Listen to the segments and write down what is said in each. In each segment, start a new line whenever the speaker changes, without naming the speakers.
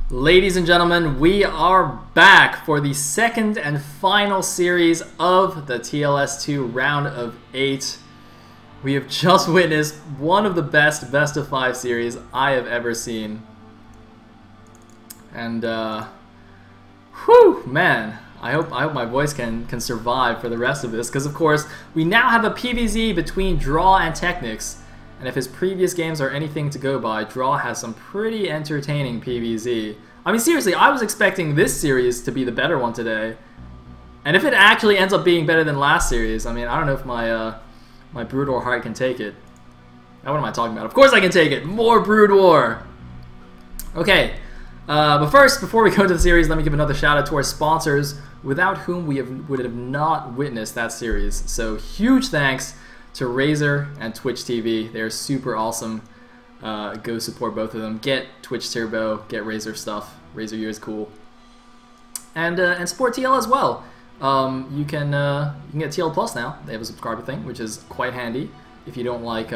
Ladies and gentlemen, we are back for the second and final series of the TLS2 round of 8. We have just witnessed one of the best of 5 series I have ever seen. And whew, man, I hope my voice can survive for the rest of this, because of course we now have a PvZ between Draw and Technics. And if his previous games are anything to go by, Draw has some pretty entertaining PvZ. I mean, seriously, I was expecting this series to be the better one today. And if it actually ends up being better than last series, I mean, I don't know if my Brood War heart can take it. Now, what am I talking about? Of course I can take it! More Brood War! Okay, but first, before we go into the series, let me give another shout out to our sponsors, without whom we would have not witnessed that series. So, huge thanks to Razer and Twitch TV. They're super awesome. Go support both of them. Get Twitch Turbo, get Razer stuff. Razer Gear is cool. And support TL as well. You can get TL Plus now. They have a subscriber thing, which is quite handy if you don't like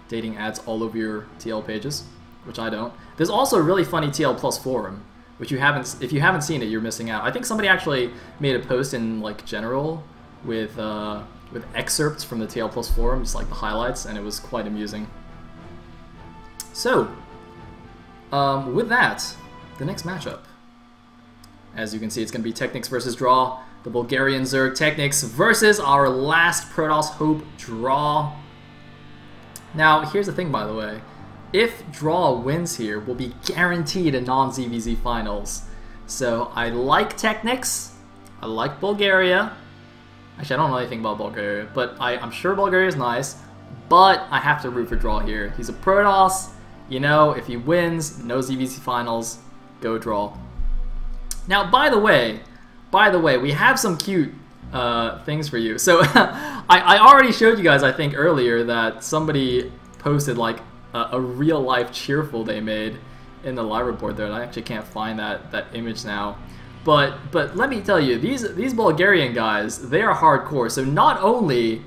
dating ads all over your TL pages, which I don't. There's also a really funny TL Plus forum, which if you haven't seen it, you're missing out. I think somebody actually made a post in like general with excerpts from the TL Plus forum, just like the highlights, and it was quite amusing. So, with that, the next matchup. As you can see, it's going to be Technics versus Draw. The Bulgarian Zerg Technics versus our last Protoss Hope Draw. Now, here's the thing, by the way. If Draw wins here, we'll be guaranteed a non-ZVZ finals. So, I like Technics. I like Bulgaria. Actually, I don't know anything about Bulgaria, but I'm sure Bulgaria is nice. But I have to root for Draw here. He's a Protoss. You know, if he wins, no ZVZ finals, go Draw. Now, by the way, we have some cute things for you. So, I already showed you guys, I think, earlier that somebody posted like a real-life cheerful they made in the live report there, and I actually can't find that image now. But let me tell you, these Bulgarian guys, they are hardcore. So not only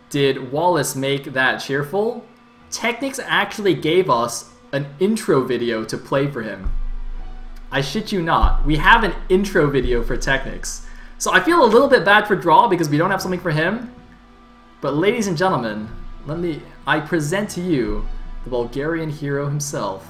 did Wallace make that cheerful, Technics actually gave us an intro video to play for him. I shit you not. We have an intro video for Technics. So I feel a little bit bad for Draw because we don't have something for him. But ladies and gentlemen, I present to you the Bulgarian hero himself.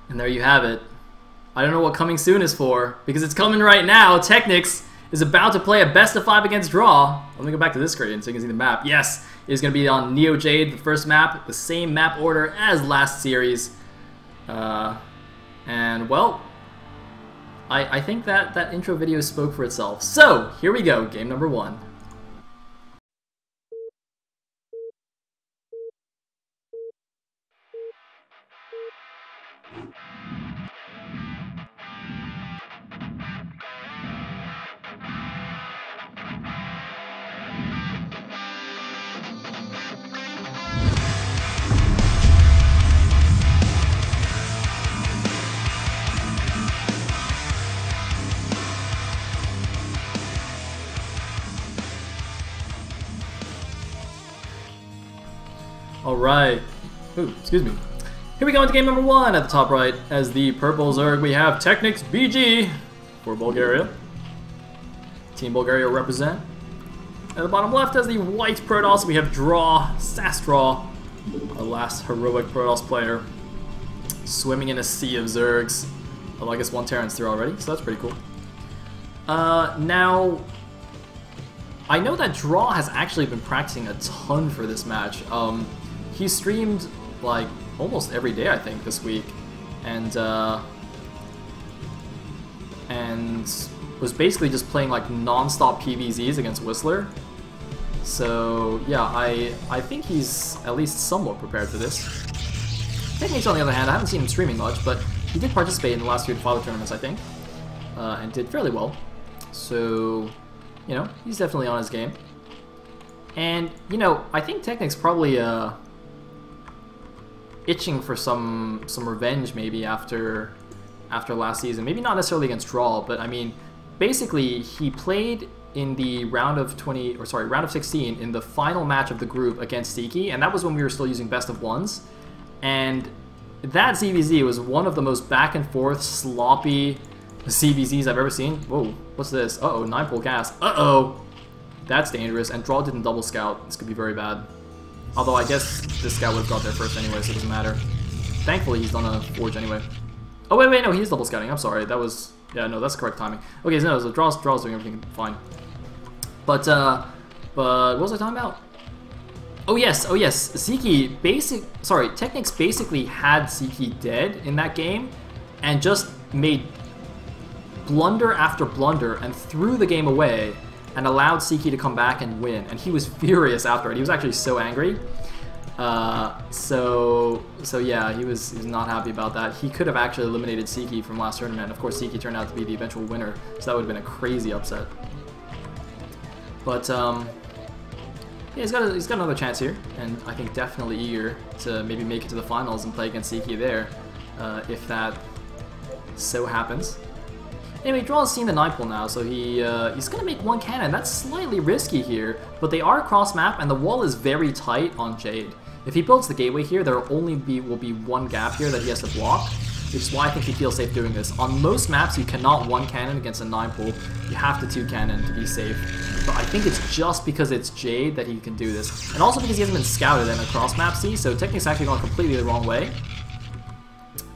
And there you have it. I don't know what coming soon is for, because it's coming right now. Technics is about to play a best of 5 against Draw. Let me go back to this screen so you can see the map. Yes, it's going to be on Neo Jade, the first map, the same map order as last series. And, well, I think that intro video spoke for itself. So, here we go, game number 1. Alright. Ooh, excuse me. Here we go into game number 1 at the top right. As the purple Zerg, we have Technics BG for Bulgaria. Team Bulgaria represent. At the bottom left, as the white Protoss, we have Draw, Sastraw, our last heroic Protoss player, swimming in a sea of Zergs. Although I guess one Terran's through already, so that's pretty cool. Now, I know that Draw has actually been practicing a ton for this match. He streamed like almost every day, I think, this week, and was basically just playing like non-stop PvZs against Whistler. So yeah, I think he's at least somewhat prepared for this. Techniques, on the other hand, I haven't seen him streaming much, but he did participate in the last few father tournaments, I think, and did fairly well. So, you know, he's definitely on his game. And, you know, I think Technic's probably itching for some revenge maybe after last season. Maybe not necessarily against Draw, but I mean, basically he played in the round of 16 in the final match of the group against Siki, and that was when we were still using best of ones. And that ZVZ was one of the most back and forth, sloppy ZVZs I've ever seen. Whoa, what's this? Uh-oh, 9-pole gas. Uh-oh! That's dangerous, and Draw didn't double scout. This could be very bad. Although I guess this scout would have got there first anyway, so it doesn't matter. Thankfully, he's done a forge anyway. Oh, wait, no, he's double scouting. I'm sorry, that was... Yeah, no, that's correct timing. Okay, so no, so Draw's doing everything fine. But what was I talking about? Oh yes, Siki Technics basically had Siki dead in that game, and just made blunder after blunder and threw the game away and allowed Siki to come back and win, and he was furious after it. He was actually so angry. So yeah, he was not happy about that. He could have actually eliminated Siki from last tournament. Of course, Siki turned out to be the eventual winner, so that would have been a crazy upset. But yeah, he's got another chance here, and I think definitely eager to maybe make it to the finals and play against Siki there, if that so happens. Anyway, Draw's seen the 9-pole now, so he's gonna make one cannon. That's slightly risky here, but they are cross map, and the wall is very tight on Jade. If he builds the gateway here, there will be one gap here that he has to block, which is why I think he feels safe doing this. On most maps, you cannot one cannon against a 9-pole. You have to 2 cannon to be safe. But I think it's just because it's Jade that he can do this, and also because he hasn't been scouted in a cross map. See, so Technic's actually going completely the wrong way.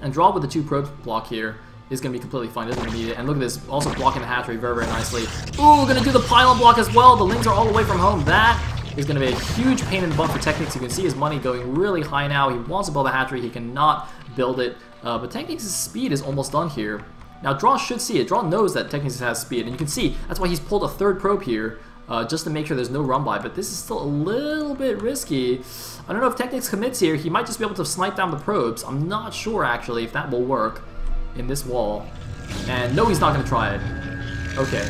And Draw with the 2 probes block here is going to be completely fine, doesn't need it. And look at this, also blocking the hatchery very, very nicely. Ooh, going to do the pylon block as well. The Lings are all the way from home. That is going to be a huge pain in the butt for Technics. You can see his money going really high now. He wants to build a hatchery. He cannot build it. But Technics' speed is almost done here. Now, Draw should see it. Draw knows that Technics has speed. And you can see, that's why he's pulled a 3rd probe here, just to make sure there's no run by. But this is still a little bit risky. I don't know if Technics commits here. He might just be able to snipe down the probes. I'm not sure, actually, if that will work in this wall. And no, he's not going to try it. Okay.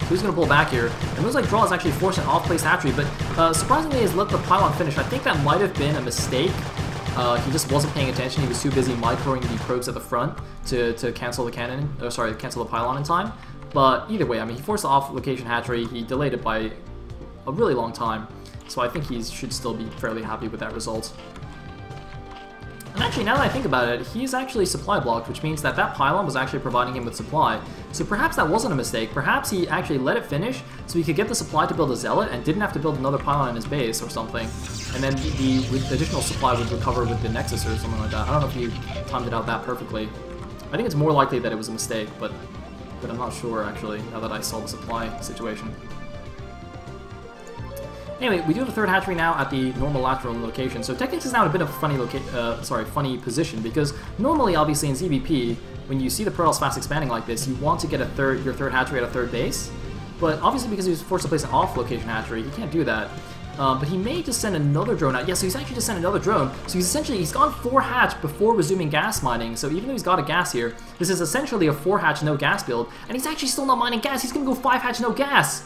So he's going to pull back here. It looks like Draw is actually forced an off-place hatchery, but surprisingly has let the pylon finish. I think that might have been a mistake. He just wasn't paying attention. He was too busy microing the probes at the front to cancel the cannon, cancel the pylon in time. But either way, I mean, he forced the off-location hatchery. He delayed it by a really long time. So I think he should still be fairly happy with that result. And actually, now that I think about it, he's actually supply blocked, which means that pylon was actually providing him with supply. So perhaps that wasn't a mistake. Perhaps he actually let it finish so he could get the supply to build a Zealot and didn't have to build another pylon in his base or something. And then the additional supply would recover with the Nexus or something like that. I don't know if he timed it out that perfectly. I think it's more likely that it was a mistake, but I'm not sure, actually, now that I saw the supply situation. Anyway, we do have a 3rd hatchery now at the normal lateral location. So Technics is now in a bit of a funny position, because normally, obviously, in ZVP, when you see the Protoss fast expanding like this, you want to get your 3rd hatchery at a 3rd base. But obviously, because he was forced to place an off-location hatchery, he can't do that. But he may just send another drone out. Yeah, so he's actually just sent another drone. So he's gone 4 hatch before resuming gas mining. So even though he's got a gas here, this is essentially a 4 hatch no gas build, and he's actually still not mining gas. He's gonna go 5 hatch no gas.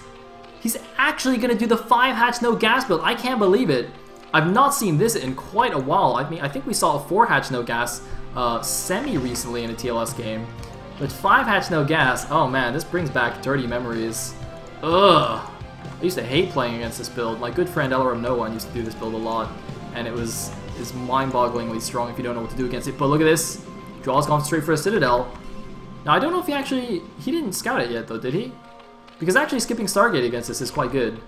He's actually going to do the 5 hatch no gas build. I can't believe it. I've not seen this in quite a while. I mean, I think we saw a 4 hatch no gas semi-recently in a TLS game. But 5 hatch no gas, oh man, this brings back dirty memories. Ugh. I used to hate playing against this build. My good friend Elram No One used to do this build a lot. and it is mind-bogglingly strong if you don't know what to do against it. But look at this. Draw's gone straight for a Citadel. Now, I don't know if he didn't scout it yet, though, did he? Because actually skipping Stargate against this is quite good.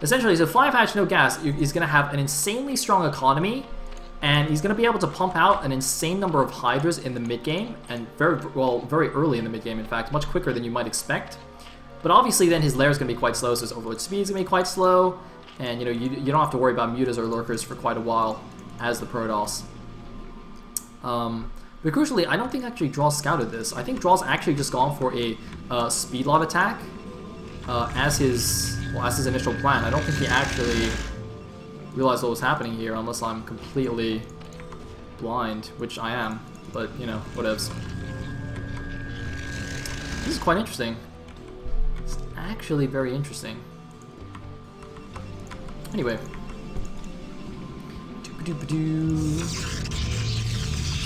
Essentially, so 5 hatch, no gas, he's going to have an insanely strong economy, and he's going to be able to pump out an insane number of Hydras in the mid-game, and very early in the mid-game, in fact, much quicker than you might expect. But obviously, then his lair is going to be quite slow, so his Overlord speed is going to be quite slow, and you know you don't have to worry about mutas or lurkers for quite a while as the Protoss. But crucially, I don't think actually Draw scouted this. I think Draw's actually just gone for a speed lot attack as his initial plan. I don't think he actually realized what was happening here, unless I'm completely blind, which I am. But you know, whatevs. This is quite interesting. It's actually very interesting. Anyway.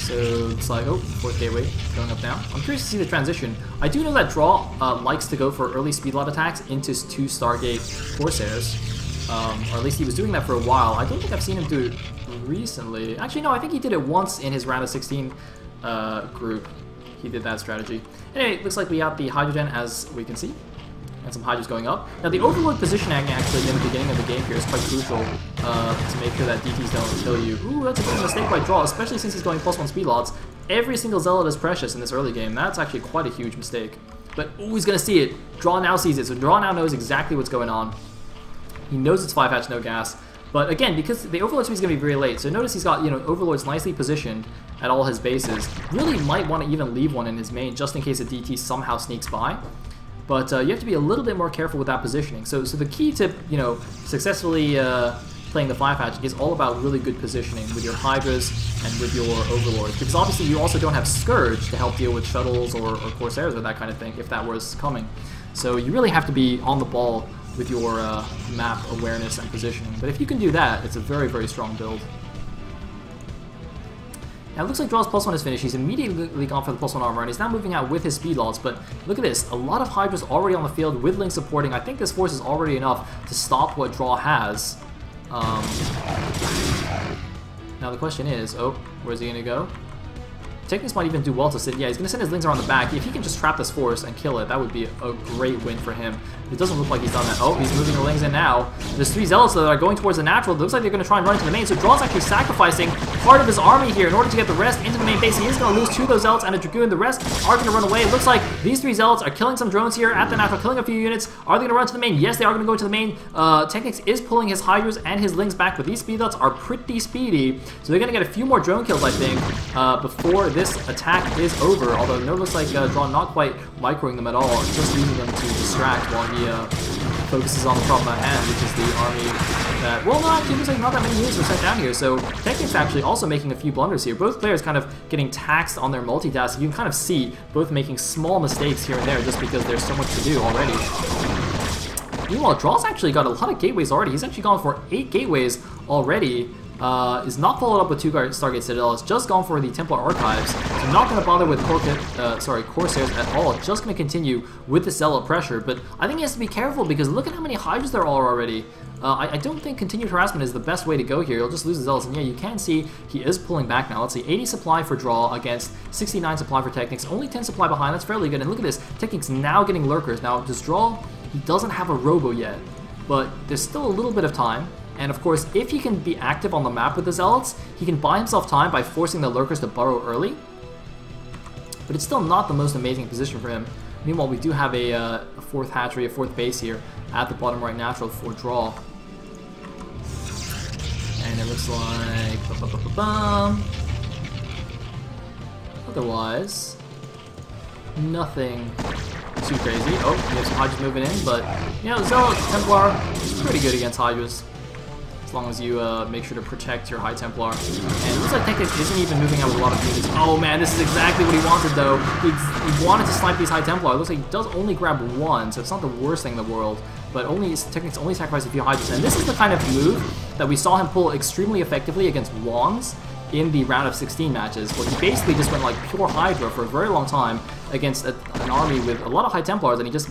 So it's like, oh, 4th gateway going up now. I'm curious to see the transition. I do know that Draw likes to go for early speed lot attacks into 2 Stargate Corsairs. Or at least he was doing that for a while. I don't think I've seen him do it recently. Actually, no, I think he did it once in his round of 16 group. He did that strategy. Anyway, it looks like we have the Hydrogen, as we can see. And some Hydras going up. Now, the Overlord positioning actually in the beginning of the game here is quite crucial to make sure that DTs don't kill you. Ooh, that's a bit of a mistake by Draw, especially since he's going +1 speed lots. Every single Zealot is precious in this early game. That's actually quite a huge mistake. But, ooh, he's going to see it. Draw now sees it, so Draw now knows exactly what's going on. He knows it's 5 hatch, no gas. But again, because the Overlord speed is going to be very late, so notice he's got, you know, Overlords nicely positioned at all his bases. Really might want to even leave one in his main, just in case a DT somehow sneaks by. But you have to be a little bit more careful with that positioning. So the key to, you know, successfully playing the 5 hatch is all about really good positioning with your Hydras and with your Overlords. Because obviously you also don't have Scourge to help deal with shuttles or Corsairs or that kind of thing, if that was coming. So you really have to be on the ball with your map awareness and positioning. But if you can do that, it's a very, very strong build. Now it looks like Draw's +1 is finished. He's immediately gone for the +1 armor, and he's now moving out with his speed lots. But look at this, a lot of Hydras already on the field with Link supporting. I think this force is already enough to stop what Draw has. Now the question is, oh, where's he gonna go? Technics might even do well to sit. Yeah, he's going to send his Lings around the back. If he can just trap this force and kill it, that would be a great win for him. It doesn't look like he's done that. Oh, he's moving the Lings in now. There's 3 Zealots that are going towards the natural. It looks like they're going to try and run into the main. So Draw's actually sacrificing part of his army here in order to get the rest into the main base. He is going to lose 2 of those Zealots and a Dragoon. The rest are going to run away. It looks like these 3 Zealots are killing some drones here at the natural, killing a few units. Are they going to run to the main? Yes, they are going to go to the main. Technics is pulling his Hydras and his Lings back, but these speed lots are pretty speedy. So they're going to get a few more drone kills, I think, before this attack is over, although it looks like Draw not quite microing them at all, just using them to distract while he focuses on the problem at hand, which is the army that, well, no, actually, looks like not that many units were sent down here, so Technics actually also making a few blunders here. Both players kind of getting taxed on their multitasking. You can kind of see both making small mistakes here and there just because there's so much to do already. Meanwhile, Draw's actually got a lot of gateways already. He's actually gone for 8 gateways already. Is not followed up with 2 Stargate Citadels, just gone for the Templar Archives. So not going to bother with Corsairs at all, just going to continue with the Zealot pressure. But I think he has to be careful because look at how many Hydras there are already. I don't think continued harassment is the best way to go here. He'll just lose the Zealots. And yeah, you can see he is pulling back now. Let's see, 80 supply for Draw against 69 supply for Technics. Only 10 supply behind, that's fairly good. And look at this, Technics now getting Lurkers. Now, does Draw, he doesn't have a Robo yet, but there's still a little bit of time. And of course, if he can be active on the map with the Zealots, he can buy himself time by forcing the Lurkers to burrow early. But it's still not the most amazing position for him. Meanwhile, we do have a 4th hatchery, a 4th base here at the bottom right natural for Draw. And it looks like... Otherwise, nothing too crazy. Oh, we have some Hydras moving in, but, you know, Zealot Templar is pretty good against Hydras. As long as you make sure to protect your High Templar. And it looks like Technics isn't even moving out with a lot of units. Oh man, this is exactly what he wanted though. He wanted to snipe these High Templar. It looks like he does only grab 1, so it's not the worst thing in the world. But Technics only sacrifice a few Hydras. And this is the kind of move that we saw him pull extremely effectively against Wands in the round of 16 matches, where he basically just went like pure Hydra for a very long time against an army with a lot of High Templars, and he just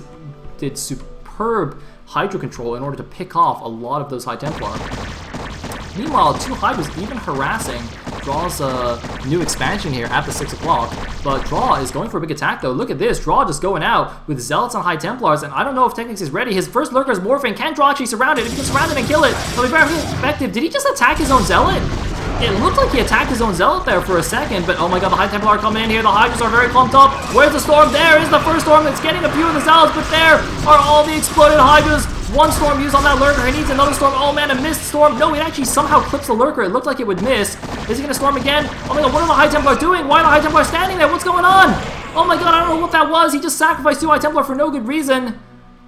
did superb Hydra control in order to pick off a lot of those High Templar. Meanwhile, 2 Hydras even harassing Draw's new expansion here at the 6 o'clock. But Draw is going for a big attack though. Look at this. Draw just going out with Zealots and High Templars. And I don't know if Technics is ready. His first Lurker is morphing. Can Draw actually surround it? If he can surround it and kill it, it'll be very effective. Did he just attack his own Zealot? It looked like he attacked his own Zealot there for a second, but oh my god, the High Templar coming in here. The Hydras are very clumped up. Where's the Storm? There is the first Storm that's getting a few of the Zealots, but there are all the exploded Hydras. 1 Storm used on that Lurker. He needs another Storm. Oh man, a missed Storm. No, it actually somehow clips the Lurker. It looked like it would miss. Is he going to Storm again? Oh my god, what are the High Templar doing? Why are the High Templar standing there? What's going on? Oh my god, I don't know what that was. He just sacrificed 2 High Templar for no good reason.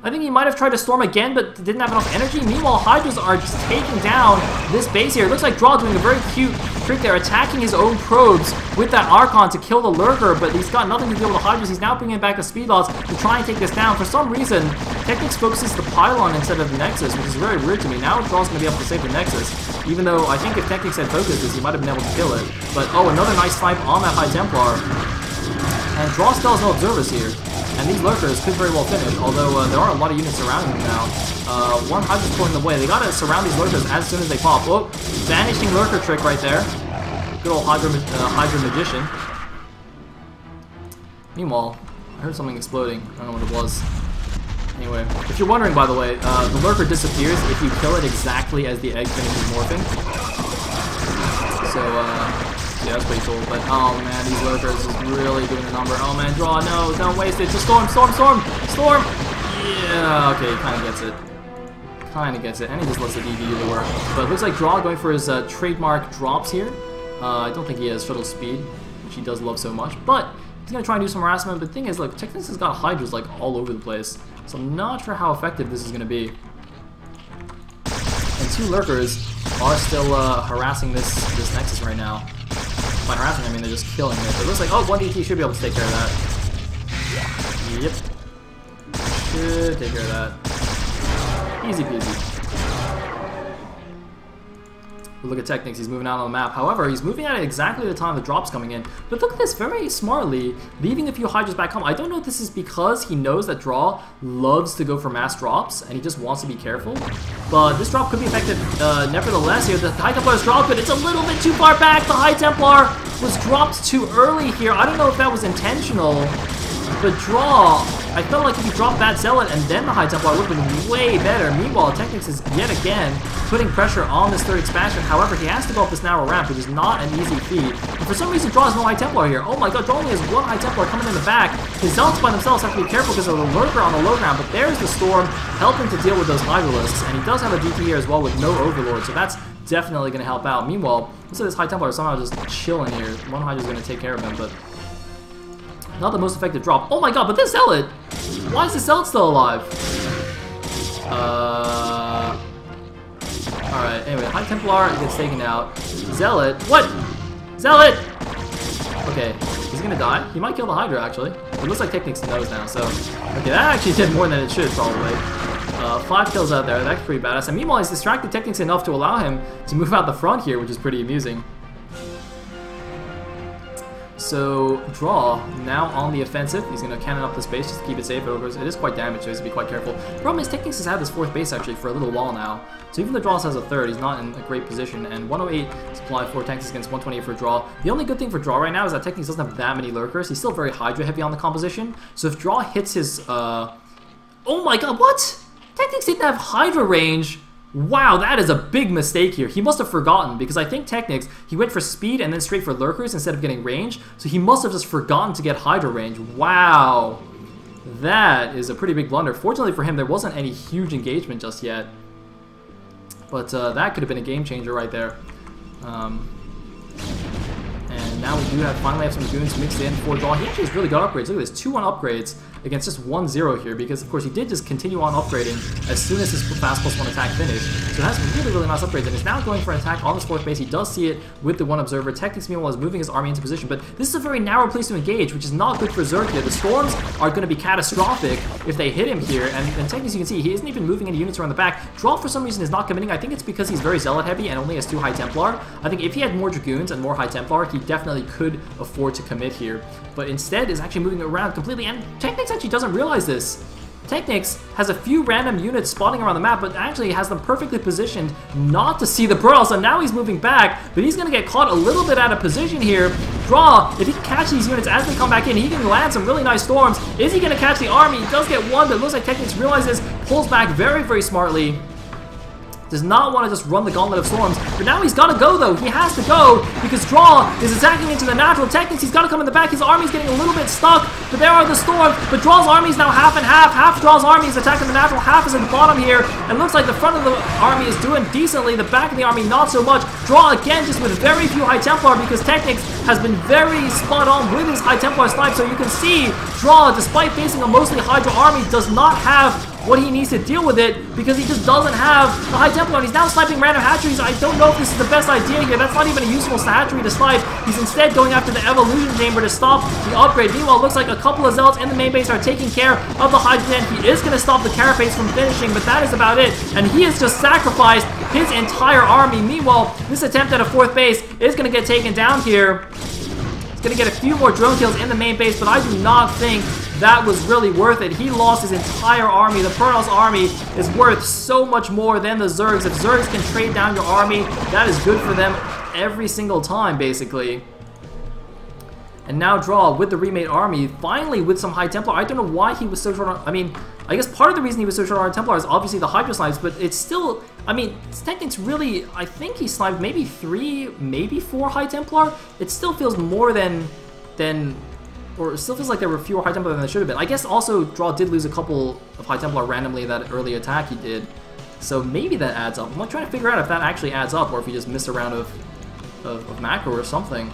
I think he might have tried to Storm again, but didn't have enough energy. Meanwhile, Hydras are just taking down this base here. It looks like Draw doing a very cute trick there, attacking his own probes with that Archon to kill the Lurker, but he's got nothing to deal with the Hydras. He's now bringing back the Speed Lots to try and take this down. For some reason, Technics focuses the Pylon instead of the Nexus, which is very weird to me. Now Draw's going to be able to save the Nexus, even though I think if Technics had focused this, he might have been able to kill it. But oh, another nice snipe on that High Templar. And Draw still has no observers here. And these Lurkers could very well finish, although there are a lot of units surrounding them now. 1 Hydra's pulling them away. They gotta surround these Lurkers as soon as they pop. Oh, vanishing Lurker trick right there. Good old Hydra Magician. Meanwhile, I heard something exploding. I don't know what it was. Anyway, if you're wondering, by the way, the Lurker disappears if you kill it exactly as the egg finishes morphing. So, yeah, that's pretty cool, but oh man, these Lurkers is really doing the number. Oh man, Draw, no, don't waste it. Just Storm! Yeah, okay, he kind of gets it. And he just lets the DD do the work. But it looks like Draw going for his trademark drops here. I don't think he has shuttle speed, which he does love so much, but he's going to try and do some harassment. But the thing is, look, Technics has got Hydras like all over the place, so I'm not sure how effective this is going to be. And 2 Lurkers are still harassing this Nexus right now. By harassing, I mean they're just killing it. But it looks like, oh, 1 DT should be able to take care of that. Yep. Should take care of that. Easy peasy. But look at Technics, he's moving out on the map. However, he's moving out at exactly the time the drop's coming in. But look at this, very smartly, leaving a few Hydras back home. I don't know if this is because he knows that Draw loves to go for mass drops, and he just wants to be careful. But this drop could be effective nevertheless here. The High Templar is dropped, but it's a little bit too far back. The High Templar was dropped too early here. I don't know if that was intentional. But Draw, I felt like if he dropped that Zealot and then the High Templar would have been way better. Meanwhile, Technics is yet again putting pressure on this 3rd expansion. However, he has to go up this narrow ramp, which is not an easy feat. And for some reason, Draw has no High Templar here. Oh my god, Draw only has 1 High Templar coming in the back. His Zealots by themselves have to be careful because of the Lurker on the low ground. But there's the Storm helping to deal with those Hydralisks. And he does have a DT here as well with no Overlord, so that's definitely going to help out. Meanwhile, looks like this High Templar is somehow just chilling here. 1 Hydra's going to take care of him, but not the most effective drop. Oh my god, but this Zealot! Why is this Zealot still alive? Alright, anyway, High Templar gets taken out. Zealot, what? Zealot! Okay, he's gonna die. He might kill the Hydra, actually. It looks like Technics knows now, so... Okay, that actually did more than it should, probably. 5 kills out there, that's pretty badass. And meanwhile, he's distracted Technics enough to allow him to move out the front here, which is pretty amusing. So, Draw, now on the offensive. He's going to cannon up the space just to keep it safe. It is quite damaged, so he has to be quite careful. The problem is, Technics has had this 4th base actually for a little while now. So even though Draw has a 3rd, he's not in a great position. And 108 supply for Technics against 128 for Draw. The only good thing for Draw right now is that Technics doesn't have that many Lurkers. He's still very Hydra heavy on the composition. So if Draw hits his... Oh my god, what? Technics didn't have Hydra range. Wow, that is a big mistake here. He must have forgotten, because I think Technics, he went for speed and then straight for Lurkers instead of getting range, so he must have just forgotten to get Hydra range. Wow. That is a pretty big blunder. Fortunately for him, there wasn't any huge engagement just yet. But that could have been a game changer right there. And now we do finally have some goons mixed in for Draw. He actually has really good upgrades. Look at this, 2-1 upgrades against just 1-0 here, because of course he did just continue on upgrading as soon as his fast +1 attack finished. So it has some really nice upgrades, and is now going for an attack on this 4th base. He does see it with the 1 observer. Technics meanwhile is moving his army into position, but this is a very narrow place to engage, which is not good for Zerg here. The Storms are going to be catastrophic if they hit him here, and Technics, you can see, he isn't even moving any units around the back. Draw for some reason is not committing. I think it's because he's very Zealot heavy and only has 2 High Templar. I think if he had more Dragoons and more High Templar, he definitely could afford to commit here, but instead is actually moving around completely, and Technics actually doesn't realize this. Technics has a few random units spawning around the map, but actually has them perfectly positioned not to see the Pearl. So now he's moving back, but he's going to get caught a little bit out of position here. Draw, if he can catch these units as they come back in, he can land some really nice storms. Is he going to catch the army? He does get one, but it looks like Technics realizes, pulls back very, very smartly. Does not want to just run the gauntlet of storms. But now he's got to go, though. He has to go because Draw is attacking into the natural Technics. He's got to come in the back. His army's getting a little bit stuck, but there are the storms. But Draw's army is now half and half. Half Draw's army is attacking the natural, half is at the bottom here. And looks like the front of the army is doing decently. The back of the army, not so much. Draw, again, just with very few High Templar because Technics has been very spot on with his High Templar snipe. So you can see Draw, despite facing a mostly Hydra army, does not have what he needs to deal with it because he just doesn't have the High Templar. And he's now sniping random hatcheries. I don't know if this is the best idea here. That's not even a useful hatchery to snipe. He's instead going after the Evolution Chamber to stop the upgrade. Meanwhile, it looks like a couple of Zealots in the main base are taking care of the Hydra Den. He is going to stop the Carapace from finishing, but that is about it. And he has just sacrificed his entire army. Meanwhile, this attempt at a 4th base is going to get taken down here. He's going to get a few more drone kills in the main base, but I do not think that was really worth it. He lost his entire army. The Protoss army is worth so much more than the Zergs. If Zergs can trade down your army, that is good for them every single time, basically. And now Draw with the remade army, finally with some High Templar. I don't know why he was so short on... I mean, I guess part of the reason he was so short on High Templar is obviously the Hydra snipes, but it's still... I mean, Technics really... I think he sniped maybe 3, maybe 4 High Templar. It still feels more than or it still feels like there were fewer High Templar than there should have been. I guess also Draw did lose a couple of High Templar randomly that early attack he did. So maybe that adds up. I'm like trying to figure out if that actually adds up or if he just missed a round of macro or something.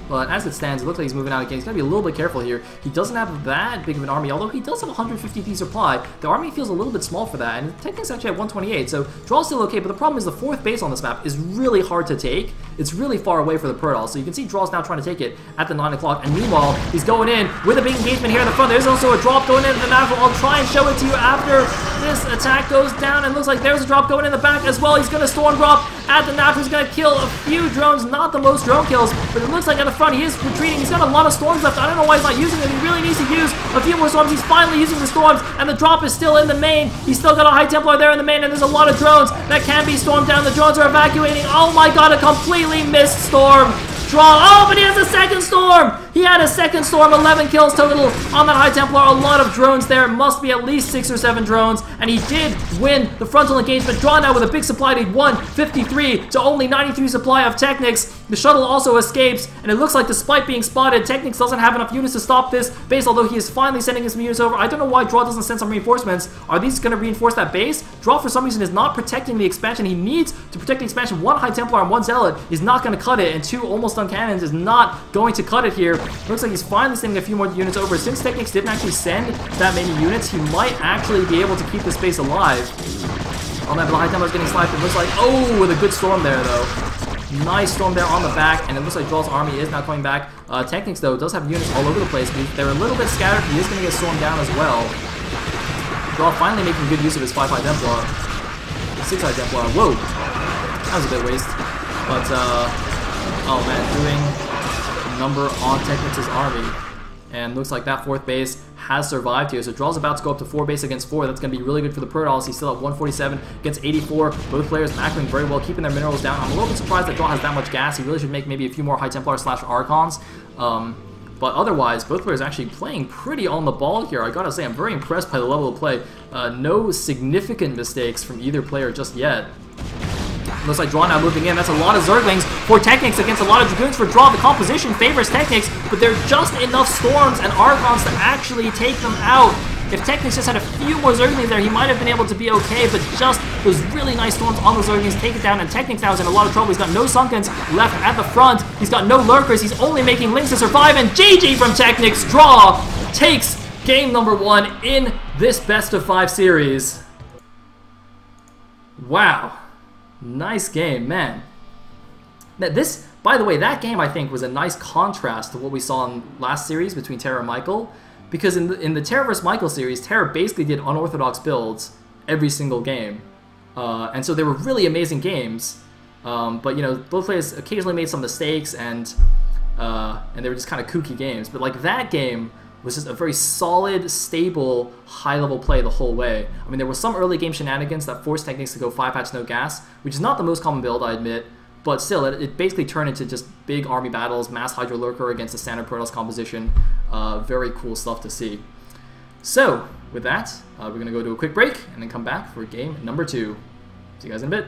But as it stands, it looks like he's moving out again. He's got to be a little bit careful here. He doesn't have that big of an army, although he does have 150 supply. The army feels a little bit small for that, and Technics actually at 128, so Draw's still okay, but the problem is the 4th base on this map is really hard to take. It's really far away for the Protoss, so you can see Draw's now trying to take it at the 9 o'clock, and meanwhile, he's going in with a big engagement here at the front. There's also a drop going in at the natural. I'll try and show it to you after this attack goes down, and looks like there's a drop going in the back as well. He's going to storm drop at the natural. He's going to kill a few drones, not the most drone kills, but it looks like at the front he is retreating. He's got a lot of storms left. I don't know why he's not using them. He really needs to use a few more storms. He's finally using the storms, and the drop is still in the main. He's still got a High Templar there in the main, and there's a lot of drones that can be stormed down. The drones are evacuating. Oh my god, a completely missed storm. Draw. Oh, but he has a second storm! He had a second storm, 11 kills total on that High Templar. A lot of drones there. Must be at least 6 or 7 drones. And he did win the frontal engagement. Draw now with a big supply lead, 153 to only 93 supply of Technics. The shuttle also escapes, and it looks like despite being spotted, Technics doesn't have enough units to stop this base, although he is finally sending his units over. I don't know why Draw doesn't send some reinforcements. Are these going to reinforce that base? Draw, for some reason, is not protecting the expansion. He needs to protect the expansion. 1 High Templar and 1 Zealot is not going to cut it, and 2 almost done cannons is not going to cut it here. Looks like he's finally sending a few more units over. Since Technics didn't actually send that many units, he might actually be able to keep the space alive. Oh man, the High Templar's getting sniped. It looks like, oh, with a good storm there, though. Nice storm there on the back, and it looks like Draw's army is now coming back. Technics, though, does have units all over the place. They're a little bit scattered. He is going to get stormed down as well. Draw finally making good use of his 5 High Templar. 6 High Templar. Whoa. That was a bit waste. But, oh man, doing number on Technics' army. And looks like that 4th base has survived here. So Draw's about to go up to 4 base against 4. That's going to be really good for the Protoss. He's still at 147 against 84. Both players macroing very well, keeping their minerals down. I'm a little bit surprised that Draw has that much gas. He really should make maybe a few more High Templar / Archons. But otherwise, both players actually playing pretty on the ball here. I gotta say, I'm very impressed by the level of play. No significant mistakes from either player just yet. Looks like Draw now moving in. That's a lot of Zerglings for Technics against a lot of Dragoons for Draw. The composition favors Technics, but there are just enough Storms and Archons to actually take them out. If Technics just had a few more Zerglings there, he might have been able to be okay, but just those really nice Storms on those Zerglings take it down, and Technics now is in a lot of trouble. He's got no Sunkens left at the front. He's got no Lurkers. He's only making Lings to survive, and GG from Technics. Draw takes game number 1 in this best of 5 series. Wow. Nice game, man. This, by the way, that game I think was a nice contrast to what we saw in last series between Terra and Michael, because in the Terra vs. Michael series, Terra basically did unorthodox builds every single game, and so they were really amazing games. But you know, both players occasionally made some mistakes, and they were just kind of kooky games. But like that game was just a very solid, stable, high-level play the whole way. I mean, there were some early game shenanigans that forced Technics to go 5 patch no gas, which is not the most common build, I admit, but still, it basically turned into just big army battles, mass Hydro Lurker against the standard Protoss composition. Very cool stuff to see. So, with that, we're going to go to a quick break and then come back for game number 2. See you guys in a bit.